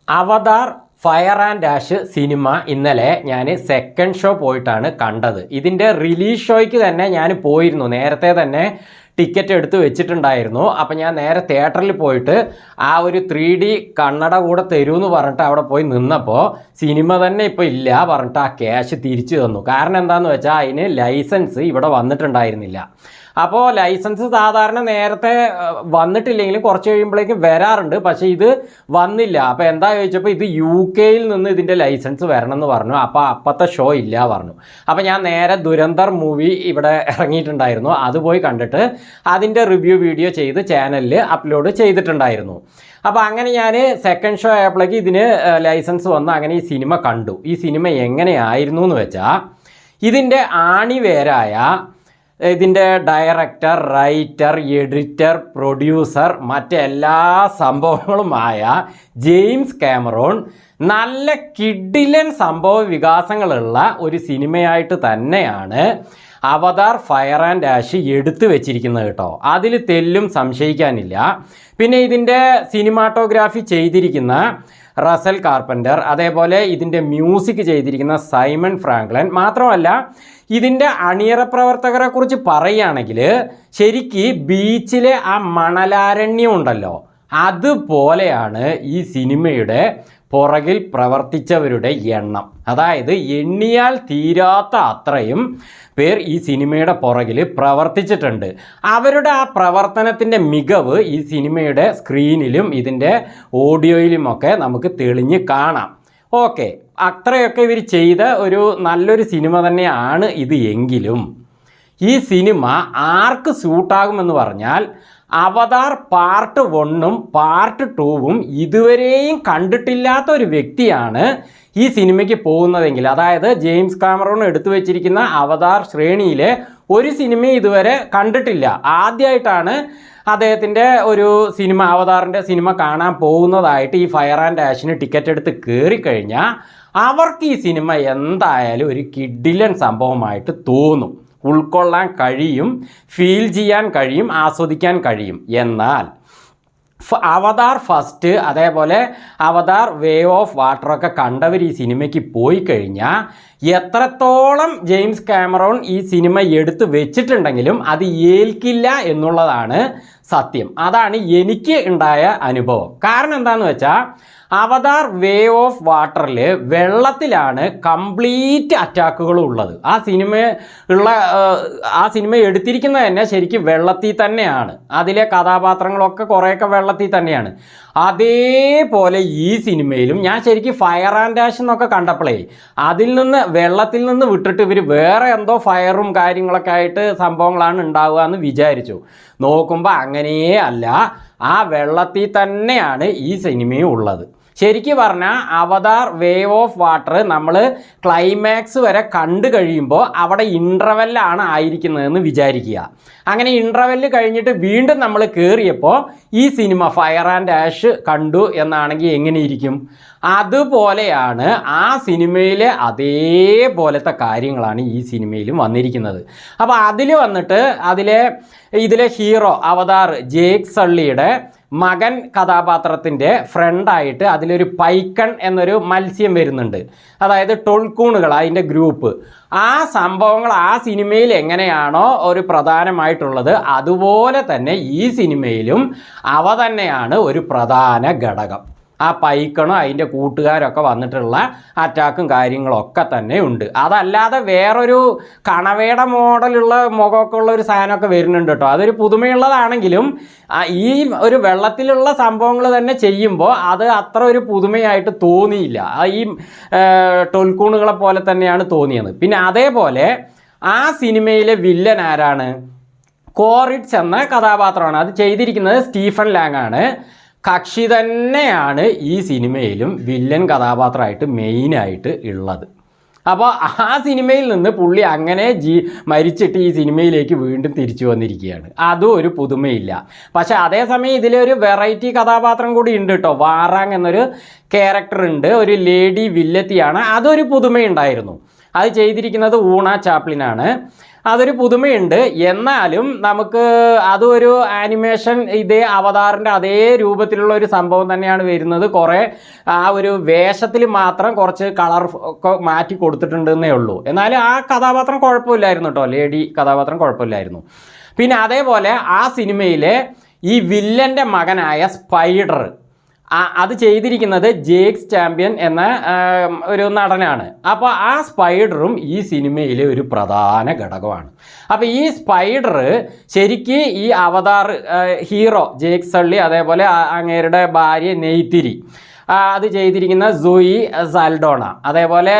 Avatar fire and ash cinema ഇന്നലെ ഞാൻ second show പോയിട്ടാണ് കണ്ടത്. ഇതിൻ്റെ റിലീസ് ഷോയ്ക്ക് തന്നെ ഞാൻ പോയിരുന്നു, നേരത്തെ തന്നെ ടിക്കറ്റ് എടുത്ത് വെച്ചിട്ടുണ്ടായിരുന്നു. അപ്പം ഞാൻ നേരെ തിയേറ്ററിൽ പോയിട്ട് ആ ഒരു 3D കണ്ണട കൂടെ തരുമെന്ന് പറഞ്ഞിട്ട് അവിടെ പോയി നിന്നപ്പോൾ സിനിമ തന്നെ ഇപ്പോൾ ഇല്ല പറഞ്ഞിട്ട് ആ ക്യാഷ് തിരിച്ചു തന്നു. കാരണം എന്താണെന്ന് വെച്ചാൽ അതിന് ലൈസൻസ് ഇവിടെ വന്നിട്ടുണ്ടായിരുന്നില്ല. അപ്പോൾ ലൈസൻസ് സാധാരണ നേരത്തെ വന്നിട്ടില്ലെങ്കിലും കുറച്ച് കഴിയുമ്പോഴേക്കും വരാറുണ്ട്, പക്ഷേ ഇത് വന്നില്ല. അപ്പോൾ എന്താ ചോദിച്ചപ്പോൾ ഇത് UK-യിൽ നിന്ന് ഇതിൻ്റെ ലൈസൻസ് വരണം എന്ന് പറഞ്ഞു. അപ്പോൾ അപ്പത്തെ ഷോ ഇല്ല പറഞ്ഞു. അപ്പോൾ ഞാൻ നേരെ ദുരന്തർ മൂവി ഇവിടെ ഇറങ്ങിയിട്ടുണ്ടായിരുന്നു, അത് പോയി കണ്ടിട്ട് അതിൻ്റെ റിവ്യൂ വീഡിയോ ചെയ്ത് ചാനലിൽ അപ്ലോഡ് ചെയ്തിട്ടുണ്ടായിരുന്നു. അപ്പോൾ അങ്ങനെ ഞാൻ സെക്കൻഡ് ഷോ ആയപ്പോഴേക്ക് ഇതിന് ലൈസൻസ് വന്ന് അങ്ങനെ ഈ സിനിമ കണ്ടു. ഈ സിനിമ എങ്ങനെയായിരുന്നു എന്ന് വെച്ചാൽ, ഇതിൻ്റെ ആണിവേരായ ഇതിൻ്റെ ഡയറക്ടർ, റൈറ്റർ, എഡിറ്റർ, പ്രൊഡ്യൂസർ മറ്റെല്ലാ സംഭവങ്ങളുമായ ജെയിംസ് കാമറോൺ നല്ല കിഡിലൻ സംഭവ വികാസങ്ങളുള്ള ഒരു സിനിമയായിട്ട് തന്നെയാണ് അവതാർ ഫയർ ആൻഡ് ആഷ് എടുത്തു വെച്ചിരിക്കുന്നത് കേട്ടോ. അതിൽ തെല്ലും സംശയിക്കാനില്ല. പിന്നെ ഇതിൻ്റെ സിനിമാറ്റോഗ്രാഫി ചെയ്തിരിക്കുന്ന റസൽ കാർപ്പൻ്റർ, അതേപോലെ ഇതിൻ്റെ മ്യൂസിക് ചെയ്തിരിക്കുന്ന സൈമൺ ഫ്രാങ്ക്ലിൻ, മാത്രമല്ല ഇതിൻ്റെ അണിയറ പ്രവർത്തകരെ കുറിച്ച് പറയുകയാണെങ്കിൽ ശരിക്ക് ബീച്ചിലെ ആ മണലാരണ്യം ഉണ്ടല്ലോ, അതുപോലെയാണ് ഈ സിനിമയുടെ പുറകിൽ പ്രവർത്തിച്ചവരുടെ എണ്ണം. അതായത് എണ്ണിയാൽ തീരാത്ത അത്രയും പേർ ഈ സിനിമയുടെ പുറകിൽ പ്രവർത്തിച്ചിട്ടുണ്ട്. അവരുടെ ആ പ്രവർത്തനത്തിൻ്റെ മികവ് ഈ സിനിമയുടെ സ്ക്രീനിലും ഇതിൻ്റെ ഓഡിയോയിലുമൊക്കെ നമുക്ക് തെളിഞ്ഞ് കാണാം. ഓക്കെ, അത്രയൊക്കെ ഇവർ ചെയ്ത ഒരു നല്ലൊരു സിനിമ തന്നെയാണ് ഇത്. എങ്കിലും ഈ സിനിമ ആർക്ക് സ്യൂട്ടാകുമെന്ന് പറഞ്ഞാൽ, അവതാർ പാർട്ട് 1ഉം പാർട്ട് 2ഉം ഇതുവരെയും കണ്ടിട്ടില്ലാത്ത ഒരു വ്യക്തിയാണ് ഈ സിനിമയ്ക്ക് പോകുന്നതെങ്കിൽ, അതായത് ജെയിംസ് കാമറോൺ എടുത്തു വെച്ചിരിക്കുന്ന അവതാർ ശ്രേണിയിലെ ഒരു സിനിമയും ഇതുവരെ കണ്ടിട്ടില്ല. ആദ്യമായിട്ടാണ് അദ്ദേഹത്തിൻ്റെ ഒരു സിനിമ, അവതാറിൻ്റെ സിനിമ കാണാൻ പോകുന്നതായിട്ട് ഈ ഫയർ ആൻഡ് ആഷിന് ടിക്കറ്റ് എടുത്ത് കയറിക്കഴിഞ്ഞാൽ അവർക്ക് ഈ സിനിമ എന്തായാലും ഒരു കിഡിലൻ സംഭവമായിട്ട് തോന്നും. ഉൾക്കൊള്ളാൻ കഴിയും, ഫീൽ ചെയ്യാൻ കഴിയും, ആസ്വദിക്കാൻ കഴിയും. എന്നാൽ അവതാർ ഫസ്റ്റ്, അതേപോലെ അവതാർ വേ ഓഫ് വാട്ടറൊക്കെ കണ്ടവർ ഈ സിനിമയ്ക്ക് പോയി കഴിഞ്ഞാൽ എത്രത്തോളം ജെയിംസ് കാമറോൺ ഈ സിനിമ എടുത്ത് വെച്ചിട്ടുണ്ടെങ്കിലും അത് ഏൽക്കില്ല എന്നുള്ളതാണ് സത്യം. അതാണ് എനിക്ക് ഉണ്ടായ അനുഭവം. കാരണം എന്താണെന്ന് വെച്ചാൽ, അവതാർ വേ ഓഫ് വാട്ടറിൽ വെള്ളത്തിലാണ് കംപ്ലീറ്റ് അറ്റാക്കുകളും ഉള്ളത്. ആ സിനിമ എടുത്തിരിക്കുന്നത് തന്നെ ശരിക്കും വെള്ളത്തിൽ തന്നെയാണ്. അതിലെ കഥാപാത്രങ്ങളൊക്കെ കുറേയൊക്കെ വെള്ളത്തിൽ തന്നെയാണ്. അതേപോലെ ഈ സിനിമയിലും ഞാൻ ശരിക്കും ഫയർ ആൻഡ് ആഷ് എന്നൊക്കെ കണ്ടപ്പോഴേ വെള്ളത്തിൽ നിന്ന് വിട്ടിട്ട് ഇവർ വേറെ എന്തോ ഫയറും കാര്യങ്ങളൊക്കെ ആയിട്ട് സംഭവങ്ങളാണ് ഉണ്ടാവുക എന്ന് വിചാരിച്ചു. നോക്കുമ്പോൾ അങ്ങനെയേ അല്ല, ആ വെള്ളത്തിൽ തന്നെയാണ് ഈ സിനിമയും ഉള്ളത്. ശരിക്കും പറഞ്ഞാൽ അവതാർ വേ ഓഫ് വാട്ടർ നമ്മൾ ക്ലൈമാക്സ് വരെ കണ്ടു കഴിയുമ്പോൾ അവിടെ ഇൻ്റർവെല്ലാണ് ആയിരിക്കുന്നതെന്ന് വിചാരിക്കുക. അങ്ങനെ ഇൻ്റർവെല്ല് കഴിഞ്ഞിട്ട് വീണ്ടും നമ്മൾ കയറിയപ്പോൾ ഈ സിനിമ ഫയർ ആൻഡ് ആഷ് കണ്ടു എന്നാണെങ്കിൽ എങ്ങനെയിരിക്കും? അതുപോലെയാണ് ആ സിനിമയിലെ അതേപോലത്തെ കാര്യങ്ങളാണ് ഈ സിനിമയിലും വന്നിരിക്കുന്നത്. അപ്പോൾ അതിൽ വന്നിട്ട് ഇതിലെ ഹീറോ അവതാർ ജേക്ക് സള്ളിയുടെ മകൻ കഥാപാത്രത്തിൻ്റെ ഫ്രണ്ടായിട്ട് അതിലൊരു പൈക്കൺ എന്നൊരു മത്സ്യം വരുന്നുണ്ട്. അതായത് ടൊൾക്കൂണുകൾ, അതിൻ്റെ ഗ്രൂപ്പ്. ആ സംഭവങ്ങൾ ആ സിനിമയിൽ എങ്ങനെയാണോ ഒരു പ്രധാനമായിട്ടുള്ളത്, അതുപോലെ തന്നെ ഈ സിനിമയിലും അവ തന്നെയാണ് ഒരു പ്രധാന ഘടകം. ആ പൈക്കണോ അതിൻ്റെ കൂട്ടുകാരൊക്കെ വന്നിട്ടുള്ള അറ്റാക്കും കാര്യങ്ങളൊക്കെ തന്നെ ഉണ്ട്. അതല്ലാതെ വേറൊരു കണവയുടെ മോഡലുള്ള മുഖമൊക്കെ ഉള്ള ഒരു സാധനമൊക്കെ വരുന്നുണ്ട് കേട്ടോ. അതൊരു പുതുമയുള്ളതാണെങ്കിലും ഈ ഒരു വെള്ളത്തിലുള്ള സംഭവങ്ങൾ തന്നെ ചെയ്യുമ്പോൾ അത് അത്ര ഒരു പുതുമയായിട്ട് തോന്നിയില്ല. ഈ ടൊൽക്കൂണുകളെ പോലെ തന്നെയാണ് തോന്നിയത്. പിന്നെ അതേപോലെ ആ സിനിമയിലെ വില്ലൻ ആരാണ്? കോറിറ്റ്സ് എന്ന കഥാപാത്രമാണ്. അത് ചെയ്തിരിക്കുന്നത് സ്റ്റീഫൻ ലാങ് ആണ്. കക്ഷി തന്നെയാണ് ഈ സിനിമയിലും വില്ലൻ കഥാപാത്രമായിട്ട് മെയിനായിട്ട് ഉള്ളത്. അപ്പോൾ ആ സിനിമയിൽ നിന്ന് പുള്ളി അങ്ങനെ മരിച്ചിട്ട് ഈ സിനിമയിലേക്ക് വീണ്ടും തിരിച്ചു വന്നിരിക്കുകയാണ്. അതും ഒരു പുതുമയില്ല. പക്ഷേ അതേസമയം ഇതിലൊരു വെറൈറ്റി കഥാപാത്രം കൂടി ഉണ്ട് കേട്ടോ. വാറാങ് എന്നൊരു ക്യാരക്ടർ ഉണ്ട്, ഒരു ലേഡി വില്ലത്തിയാണ്. അതൊരു പുതുമയുണ്ടായിരുന്നു. അത് ചെയ്തിരിക്കുന്നത് ഊണ ചാപ്ലിനാണ്. അതൊരു പുതുമയുണ്ട്. എന്നാലും നമുക്ക് അതൊരു ആനിമേഷൻ ഇതേ അവതാറിൻ്റെ അതേ രൂപത്തിലുള്ള ഒരു സംഭവം തന്നെയാണ് വരുന്നത്. കുറേ ആ ഒരു വേഷത്തിൽ മാത്രം കുറച്ച് കളർ ഒക്കെ മാറ്റി കൊടുത്തിട്ടുണ്ടെന്നേ ഉള്ളൂ. എന്നാലും ആ കഥാപാത്രം കുഴപ്പമില്ലായിരുന്നു കേട്ടോ, ലേഡി കഥാപാത്രം കുഴപ്പമില്ലായിരുന്നു. പിന്നെ അതേപോലെ ആ സിനിമയിലെ ഈ വില്ലൻ്റെ മകനായ സ്പൈഡർ അത് ചെയ്തിരിക്കുന്നത് ജേക്സ് ചാമ്പ്യൻ എന്ന ഒരു നടനാണ്. അപ്പോൾ ആ സ്പൈഡറും ഈ സിനിമയിലെ ഒരു പ്രധാന ഘടകമാണ്. അപ്പോൾ ഈ സ്പൈഡർ ശരിക്ക് ഈ അവതാർ ഹീറോ ജേക്സ് സള്ളി, അതേപോലെ അങ്ങേരുടെ ഭാര്യ നെയ്ത്തിരി, അത് ചെയ്തിരിക്കുന്ന സോയി സാൽഡോണ, അതേപോലെ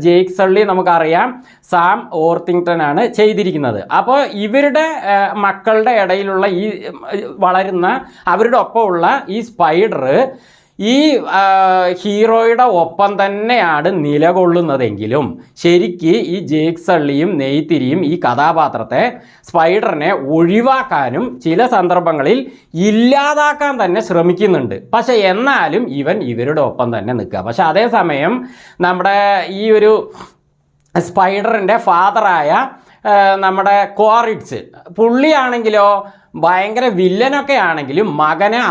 ജേക്ക് സള്ളി നമുക്കറിയാം സാം ഓർത്തിങ്ടൺ ആണ് ചെയ്തിരിക്കുന്നത്. അപ്പോൾ ഇവരുടെ മക്കളുടെ ഇടയിലുള്ള ഈ വളരുന്ന അവരുടെ ഒപ്പമുള്ള ഈ സ്പൈഡർ ഈ ഹീറോയുടെ ഒപ്പം തന്നെയാണ് നിലകൊള്ളുന്നതെങ്കിലും ശരിക്ക് ഈ ജേക്ക് സള്ളിയും നെയ്ത്തിരിയും ഈ കഥാപാത്രത്തെ സ്പൈഡറിനെ ഒഴിവാക്കാനും ചില സന്ദർഭങ്ങളിൽ ഇല്ലാതാക്കാൻ തന്നെ ശ്രമിക്കുന്നുണ്ട്. പക്ഷെ എന്നാലും ഇവരുടെ ഒപ്പം തന്നെ നിൽക്കുക. പക്ഷെ അതേസമയം നമ്മുടെ ഈ ഒരു സ്പൈഡറിൻ്റെ ഫാദറായ നമ്മുടെ ക്വാറിറ്റ്സ് പുള്ളിയാണെങ്കിലോ ഭയങ്കര വില്ലനൊക്കെ ആണെങ്കിലും മകനെ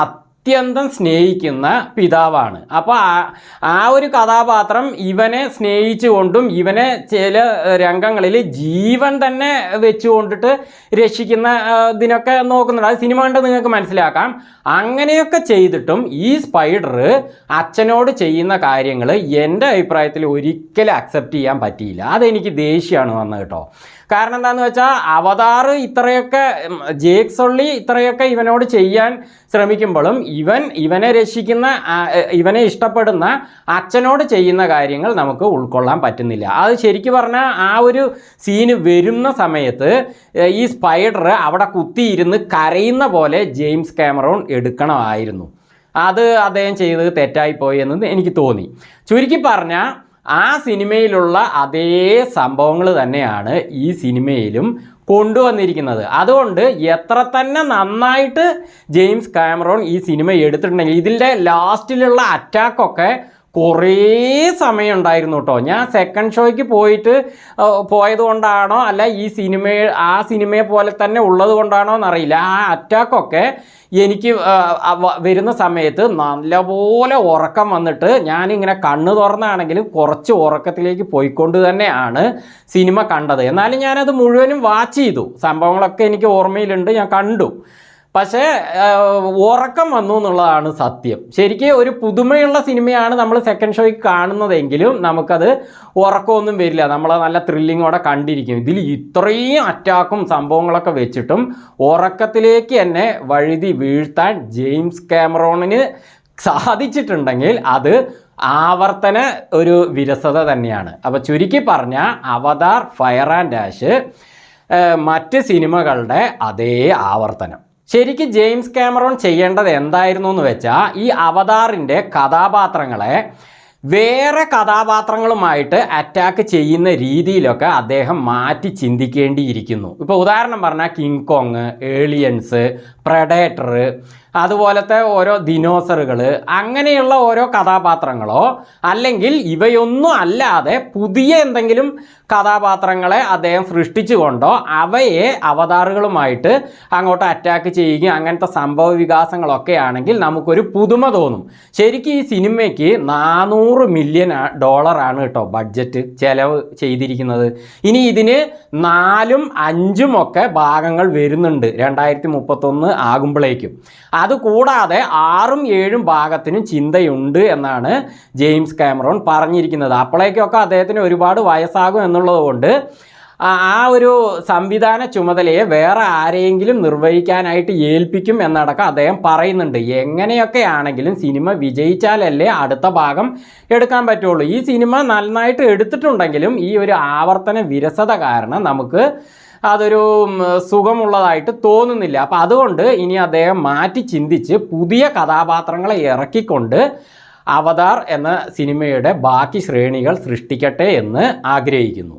അത്യന്തം സ്നേഹിക്കുന്ന പിതാവാണ്. അപ്പോൾ ആ ഒരു കഥാപാത്രം ഇവനെ സ്നേഹിച്ചുകൊണ്ടും ഇവനെ ചില രംഗങ്ങളിൽ ജീവൻ തന്നെ വെച്ചുകൊണ്ടിട്ട് രക്ഷിക്കുന്ന ഇതിനൊക്കെ നോക്കുന്നുണ്ട്. അത് സിനിമ കണ്ട് നിങ്ങൾക്ക് മനസ്സിലാക്കാം. അങ്ങനെയൊക്കെ ചെയ്തിട്ടും ഈ സ്പൈഡർ അച്ഛനോട് ചെയ്യുന്ന കാര്യങ്ങൾ എൻ്റെ അഭിപ്രായത്തിൽ ഒരിക്കലും അക്സെപ്റ്റ് ചെയ്യാൻ പറ്റിയില്ല. അതെനിക്ക് ദേഷ്യമാണ് വന്നത് കേട്ടോ. കാരണം എന്താണെന്ന് വെച്ചാൽ അവതാർ ഇത്രയൊക്കെ ജേക്ക് സള്ളി ഇത്രയൊക്കെ ഇവനോട് ചെയ്യാൻ ശ്രമിക്കുമ്പോഴും ഇവനെ രക്ഷിക്കുന്ന ഇവനെ ഇഷ്ടപ്പെടുന്ന അച്ഛനോട് ചെയ്യുന്ന കാര്യങ്ങൾ നമുക്ക് ഉൾക്കൊള്ളാൻ പറ്റുന്നില്ല. അത് ശരിക്കും പറഞ്ഞാൽ ആ ഒരു സീന് വരുന്ന സമയത്ത് ഈ സ്പൈഡർ അവിടെ കുത്തിയിരുന്ന് കരയുന്ന പോലെ ജെയിംസ് കാമറൂൺ എടുക്കണമായിരുന്നു. അത് അദ്ദേഹം ചെയ്തത് തെറ്റായിപ്പോയി എന്ന് എനിക്ക് തോന്നി. ചുരുക്കി പറഞ്ഞാൽ ആ സിനിമയിലുള്ള അതേ സംഭവങ്ങൾ തന്നെയാണ് ഈ സിനിമയിലും കൊണ്ടുവന്നിരിക്കുന്നത്. അതുകൊണ്ട് എത്ര തന്നെ നന്നായിട്ട് ജെയിംസ് കാമറൂൺ ഈ സിനിമ എടുത്തിട്ടുണ്ടെങ്കിൽ ഇതിൻ്റെ ലാസ്റ്റിലുള്ള അറ്റാക്കൊക്കെ കുറേ സമയം ഉണ്ടായിരുന്നു കേട്ടോ. ഞാൻ സെക്കൻഡ് ഷോയ്ക്ക് പോയത് കൊണ്ടാണോ അല്ല ആ സിനിമയെ പോലെ തന്നെ ഉള്ളത് കൊണ്ടാണോ എന്നറിയില്ല, ആ അറ്റാക്കൊക്കെ എനിക്ക് വരുന്ന സമയത്ത് നല്ലപോലെ ഉറക്കം വന്നിട്ട് ഞാനിങ്ങനെ കണ്ണ് തുറന്നാണെങ്കിലും കുറച്ച് ഉറക്കത്തിലേക്ക് പോയിക്കൊണ്ട് തന്നെയാണ് സിനിമ കണ്ടത്. എന്നാലും ഞാനത് മുഴുവനും വാച്ച് ചെയ്തു. സംഭവങ്ങളൊക്കെ എനിക്ക് ഓർമ്മയിലുണ്ട്, ഞാൻ കണ്ടു. പക്ഷേ ഉറക്കം വന്നു എന്നുള്ളതാണ് സത്യം. ശരിക്കും ഒരു പുതുമയുള്ള സിനിമയാണ് നമ്മൾ സെക്കൻഡ് ഷോയ്ക്ക് കാണുന്നതെങ്കിലും നമുക്കത് ഉറക്കമൊന്നും വരില്ല, നമ്മൾ നല്ല ത്രില്ലിങ്ങോടെ കണ്ടിരിക്കും. ഇതിൽ ഇത്രയും അറ്റാക്കും സംഭവങ്ങളൊക്കെ വെച്ചിട്ടും ഉറക്കത്തിലേക്ക് എന്നെ വഴുതി വീഴ്ത്താൻ ജെയിംസ് കാമറൂണിന് സാധിച്ചിട്ടുണ്ടെങ്കിൽ അത് ആവർത്തന ഒരു വിരസത തന്നെയാണ്. അപ്പോൾ ചുരുക്കി പറഞ്ഞാൽ അവതാർ ഫയർ ആൻഡ് ആഷ് മറ്റ് സിനിമകളുടെ അതേ ആവർത്തനം. ശരിക്കും ജെയിംസ് കാമറൂൺ ചെയ്യേണ്ടത് എന്തായിരുന്നു എന്ന് വെച്ചാൽ ഈ അവതാറിൻ്റെ കഥാപാത്രങ്ങളെ വേറെ കഥാപാത്രങ്ങളുമായിട്ട് അറ്റാക്ക് ചെയ്യുന്ന രീതിയിലൊക്കെ അദ്ദേഹം മാറ്റി ചിന്തിക്കേണ്ടിയിരിക്കുന്നു. ഇപ്പോൾ ഉദാഹരണം പറഞ്ഞാൽ കിങ് കോങ്, ഏളിയൻസ്, പ്രഡേറ്റർ, അതുപോലത്തെ ഓരോ ദിനോസറുകൾ, അങ്ങനെയുള്ള ഓരോ കഥാപാത്രങ്ങളോ അല്ലെങ്കിൽ ഇവയൊന്നും അല്ലാതെ പുതിയ എന്തെങ്കിലും കഥാപാത്രങ്ങളെ അദ്ദേഹം സൃഷ്ടിച്ചുകൊണ്ടോ അവയെ അവതാറുകളുമായിട്ട് അങ്ങോട്ട് അറ്റാക്ക് ചെയ്യുകയും അങ്ങനത്തെ സംഭവ വികാസങ്ങളൊക്കെ ആണെങ്കിൽ നമുക്കൊരു പുതുമ തോന്നും. ശരിക്കും ഈ സിനിമയ്ക്ക് $400 മില്യൺ കേട്ടോ ബഡ്ജറ്റ് ചെലവ് ചെയ്തിരിക്കുന്നത്. ഇനി ഇതിന് 4ഉം 5ഉം ഒക്കെ ഭാഗങ്ങൾ വരുന്നുണ്ട് 2031 ആകുമ്പോഴേക്കും. അതുകൂടാതെ 6ഉം 7ഉം ഭാഗത്തിനും ചിന്തയുണ്ട് എന്നാണ് ജെയിംസ് കാമറൂൺ പറഞ്ഞിരിക്കുന്നത്. അപ്പോഴേക്കൊക്കെ അദ്ദേഹത്തിന് ഒരുപാട് വയസ്സാകും എന്നുള്ളത് കൊണ്ട് ആ ഒരു സംവിധാന ചുമതലയെ വേറെ ആരെയെങ്കിലും നിർവഹിക്കാനായിട്ട് ഏൽപ്പിക്കും എന്നടക്കം അദ്ദേഹം പറയുന്നുണ്ട്. എങ്ങനെയൊക്കെ ആണെങ്കിലും സിനിമ വിജയിച്ചാലല്ലേ അടുത്ത ഭാഗം എടുക്കാൻ പറ്റുള്ളൂ. ഈ സിനിമ നന്നായിട്ട് എടുത്തിട്ടുണ്ടെങ്കിലും ഈ ഒരു ആവർത്തന വിരസത കാരണം നമുക്ക് അതൊരു സുഖമുള്ളതായിട്ട് തോന്നുന്നില്ല. അപ്പം അതുകൊണ്ട് ഇനി അദ്ദേഹം മാറ്റി ചിന്തിച്ച് പുതിയ കഥാപാത്രങ്ങളെ ഇറക്കിക്കൊണ്ട് അവതാർ എന്ന സിനിമയുടെ ബാക്കി ശ്രേണികൾ സൃഷ്ടിക്കട്ടെ എന്ന് ആഗ്രഹിക്കുന്നു.